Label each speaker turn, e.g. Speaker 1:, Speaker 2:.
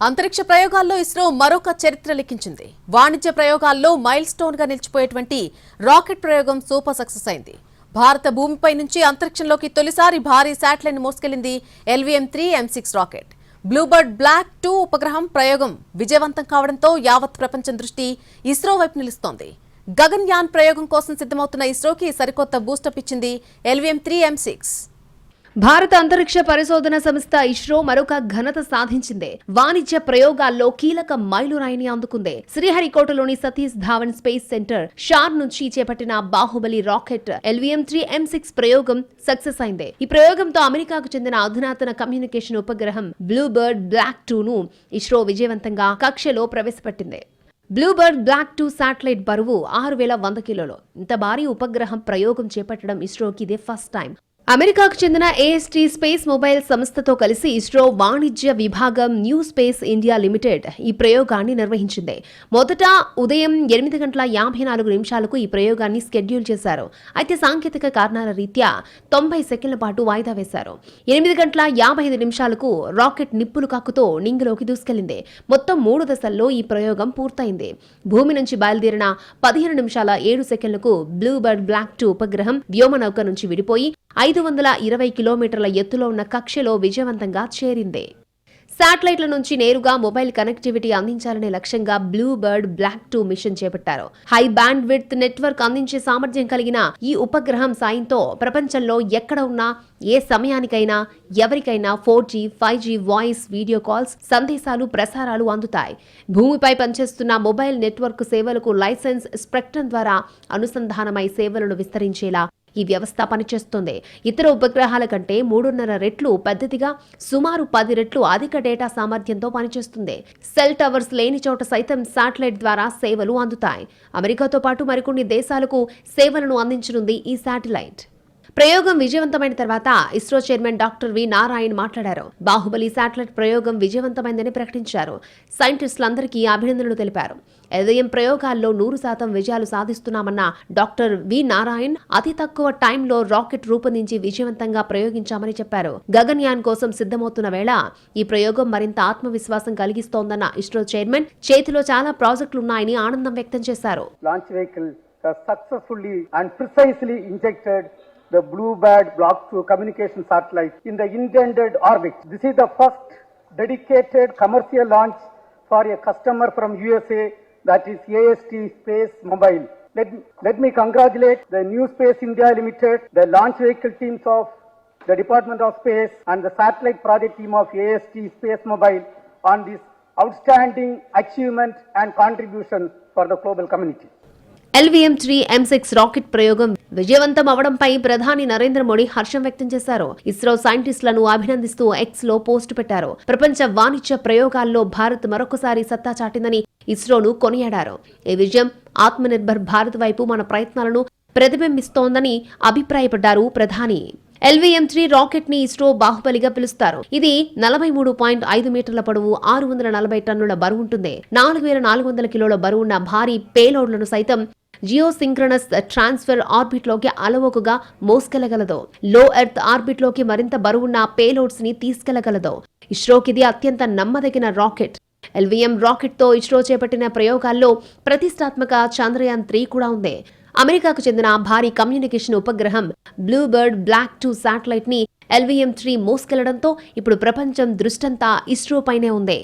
Speaker 1: అంతరిక్ష ప్రయోగాల్లో ఇస్రో మరొక చరిత్ర లిఖించింది. వాణిజ్య ప్రయోగాల్లో మైల్ స్టోన్ గా నిలిచిపోయేటువంటి రాకెట్ ప్రయోగం సూపర్ సక్సెస్ అయింది. భారత భూమిపై నుంచి అంతరిక్షంలోకి తొలిసారి భారీ శాటిలైట్ మోసుకెళ్లింది LVM-3 M6 rocket. Bluebird block 2 ఉపగ్రహం ప్రయోగం విజయవంతం కావడంతో యావత్ ప్రపంచం దృష్టి ఇస్రో వైపు నిలుస్తోంది. గగన్యాన్ ప్రయోగం కోసం సిద్ధమవుతున్న ఇస్రోకి సరికొత్త బూస్టప్ ఇచ్చింది LVM-3 M6.
Speaker 2: భారత అంతరిక్ష పరిశోధన సంస్థ ఇస్రో మరొక ఘనత సాధించింది. వాణిజ్య ప్రయోగాల్లో కీలక మైలురాయిని అందుకుంది. శ్రీహరికోటలోని సతీష్ ధావన్ స్పేస్ సెంటర్ షార్ నుంచి చేపట్టిన బాహుబలి రాకెట్ LVM-3 M6 ప్రయోగం సక్సెస్ అయింది. ఈ ప్రయోగంతో అమెరికాకు చెందిన అధునాతన కమ్యూనికేషన్ ఉపగ్రహం బ్లూబర్డ్ బ్లాక్ 2 ను ఇస్రో విజయవంతంగా కక్షలో ప్రవేశపెట్టింది. బ్లూబర్డ్ బ్లాక్ 2 శాటిలైట్ బరువు 6100 కిలోలు. ఇంత భారీ ఉపగ్రహం ప్రయోగం చేపట్టడం ఇస్రోకి ఇదే ఫస్ట్ టైం. అమెరికాకు చెందిన AST స్పేస్ మొబైల్ సంస్థతో కలిసి ఇస్రో వాణిజ్య విభాగం న్యూ స్పేస్ ఇండియా లిమిటెడ్ ఈ ప్రయోగాన్ని నిర్వహించింది. మొదట ఉదయం 8:54 ఈ ప్రయోగాన్ని షెడ్యూల్ చేశారు. అయితే సాంకేతిక కారణాల రీత్యా 90 సెకండ్ల పాటు వాయిదా వేశారు. 8:55 రాకెట్ నిప్పులు కక్కుతో నింగిలోకి దూసుకెళ్లింది. మొత్తం 3 దశల్లో ఈ ప్రయోగం పూర్తయింది. భూమి నుంచి బయలుదేరిన 15:07 బ్లూబర్డ్ బ్లాక్ 2 ఉపగ్రహం వ్యోమనౌక నుంచి విడిపోయి 520 కిలోమీటర్ల ఎత్తులో ఉన్న కక్షలో విజయవంతంగా చేరింది. శాటిలైట్ల నుంచి నేరుగా మొబైల్ కనెక్టివిటీ అందించాలనే లక్ష్యంగా బ్లూబర్డ్ బ్లాక్ 2 మిషన్ చేపట్టారు. హై బ్యాండ్ విడ్త్ నెట్వర్క్ అందించే సామర్థ్యం కలిగిన ఈ ఉపగ్రహం సాయంతో ప్రపంచంలో ఎక్కడ ఉన్నా ఏ సమయానికైనా ఎవరికైనా 4G, 5G voice, video calls, సందేశాలు, ప్రసారాలు అందుతాయి. భూమిపై పనిచేస్తున్న మొబైల్ నెట్వర్క్ సేవలకు లైసెన్స్ స్పెక్ట్రమ్ ద్వారా అనుసంధానమై సేవలను విస్తరించేలా ఈ వ్యవస్థ పనిచేస్తుంది. ఇతర ఉపగ్రహాల కంటే 3.5 రెట్లు పెద్దదిగా, సుమారు 10 రెట్లు అధిక డేటా సామర్థ్యంతో పనిచేస్తుంది. సెల్ టవర్స్ లేని చోట సైతం శాటిలైట్ ద్వారా సేవలు అందుతాయి. అమెరికాతో పాటు మరికొన్ని దేశాలకు సేవలను అందించనుంది ఈ శాటిలైట్. ప్రయోగం విజయవంతమైన తర్వాత ISRO chairman doctor V Narayan మాట్లాడారు. బాహుబలి శాటిలైట్ ప్రయోగం విజయవంతమైందని ప్రకటించారు. సైంటిస్టులందరికీ అభినందనలు తెలిపారు. LVM ప్రయోగాల్లో 100% విజయాలు సాధిస్తున్నామన్న డాక్టర్ వి నారాయణ్ అతి తక్కువ టైంలో రాకెట్ రూపొందించి విజయవంతంగా ప్రయోగించామని చెప్పారు. గగన్యాన్ కోసం సిద్ధమవుతున్న వేళ ఈ ప్రయోగం మరింత ఆత్మవిశ్వాసం కలిగిస్తోందన్న ఇస్రో చైర్మన్ చేతిలో చాలా ప్రాజెక్టులున్నాయని ఆనందం వ్యక్తం చేశారు.
Speaker 3: The Bluebird Block 2 communication satellite in the intended orbit. This is the first dedicated commercial launch for a customer from USA, that is AST Space Mobile. Let me congratulate the New Space India Limited, the launch vehicle teams of the Department of Space and the satellite project team of AST Space Mobile on this outstanding achievement and contribution for the global community.
Speaker 2: LVM-3 M6 rocket ప్రయోగం విజయవంతం అవడంపై ప్రధాని నరేంద్ర మోడీ హర్షం వ్యక్తం చేశారు. ఇస్రో సైంటిస్టులను అభినందిస్తూ X లో post పెట్టారు. ప్రపంచ వాణిజ్య ప్రయోగాల్లో భారత్ మరొకసారి సత్తా చాటిందని ఇస్రోను కొనియాడారు. ఈ విజయం ఆత్మనిర్భర్ భారత్ వైపు మన ప్రయత్నాలను ప్రతిబింబిస్తోందని అభిప్రాయపడ్డారు ప్రధాని. LVM-3 రాకెట్ ని ఇస్రో బాహుబలిగా పిలుస్తారు. ఇది 43.5 మీటర్ల పొడవు, 640 టన్నుల బరువుంటుంది. 4400 కిలోల బరువున్న భారీ పేలోడ్లను సైతం జియోసింక్రనస్ ట్రాన్స్ఫర్ ఆర్బిట్ లోకి అలవోకగా మోసుకెళ్లగలదు. లో ఎర్త్ ఆర్బిట్ లోకి మరింత బరువున్న పేలోడ్స్ ని తీసుకెళ్లగలదు. ఇస్రోకిది అత్యంత నమ్మదగిన రాకెట్. LVM రాకెట్ తో ఇస్రో చేపట్టిన ప్రయోగాల్లో ప్రతిష్టాత్మక చంద్రయాన్ 3 కూడా ఉంది. అమెరికాకు చెందిన భారీ కమ్యూనికేషన్ ఉపగ్రహం బ్లూబర్డ్ బ్లాక్ 2 శాటిలైట్ ని LVM-3 మోసుకెళ్లడంతో ఇప్పుడు ప్రపంచం దృష్టంతా ఇస్రో పైనే ఉంది.